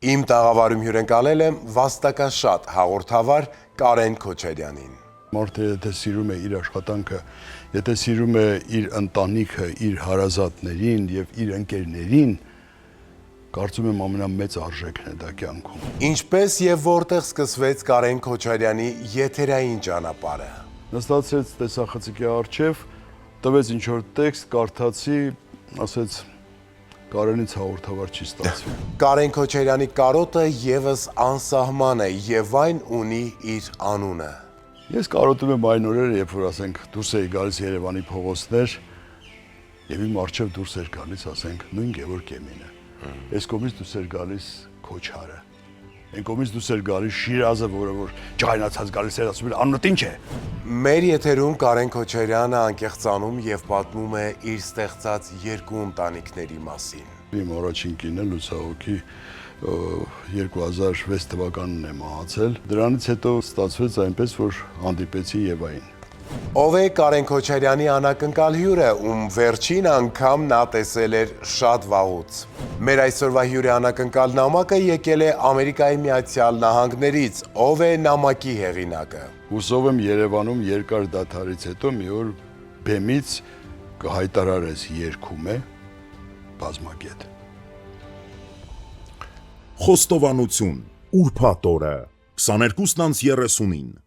Իմ տաղավարում հյուրընկալել եմ վաստակաշատ հաղորդավար Կարեն Քոչարյանին։ Մարդը եթե սիրում է իր աշխատանքը, եթե սիրում է իր ընտանիքը, իր հարազատներին եւ իր ընկերներին, կարծում եմ ամենամեծ արժեքն է դա կյանքում։ Ինչպես եւ որտեղ սկսվեց Կարեն Քոչարյանի եթերային ճանապարհը։ Նստացրեց տեսախցիկի առջև, տվեց ինչ-որ տեքստ, կարդացի, ասեց Կարենից հաղորդավար չի ստացվի։ Կարեն Քոչարյանի կարոտը եւս անսահման է եւ այն ունի իր անունը։ Ես կարոտում եմ այն օրերը, երբ որ ասենք դուրս էի գալիս Երևանի փողոցներ եւ իմ առջև դուրս էր գալիս, ասենք նույն Գևորգ Էմինը։ Այս կողմից դուրս էր գալիս Քոչարը։ Այն կողմից դուրս էր գալիս Շիրազը, որը որ ջայնացած գալիս էր, ասում էր անունդ ինչ է։ Մեր եթերում Կարեն Քոչարյանը անկեղծանում եւ պատմում է իր ստեղծած երկու ընտանիքների մասին։ Իմ առաջին կինը լուսահոգի 2006 թվականին է մահացել։ Դրանից հետո ստացվեց այնպես, որ հանդիպեցի Եվային։ Ով է Կարեն Քոչարյանի անակնկալ հյուրը, ում վերջին անգամ նա տեսել էր շատ վաղուց։ Մեր այսօրվա հյուրի անակնկալ նամակը եկել է Ամերիկայի Միացյալ Նահանգներից։ Ով է նամակի հեղինակը։ Հուսով եմ Երևանում երկար դադարից հետո մի օր բեմից կհայտարարես երգում է բազմագետ։ Խոստովանություն, ուրբաթ օրը, 22:30-ին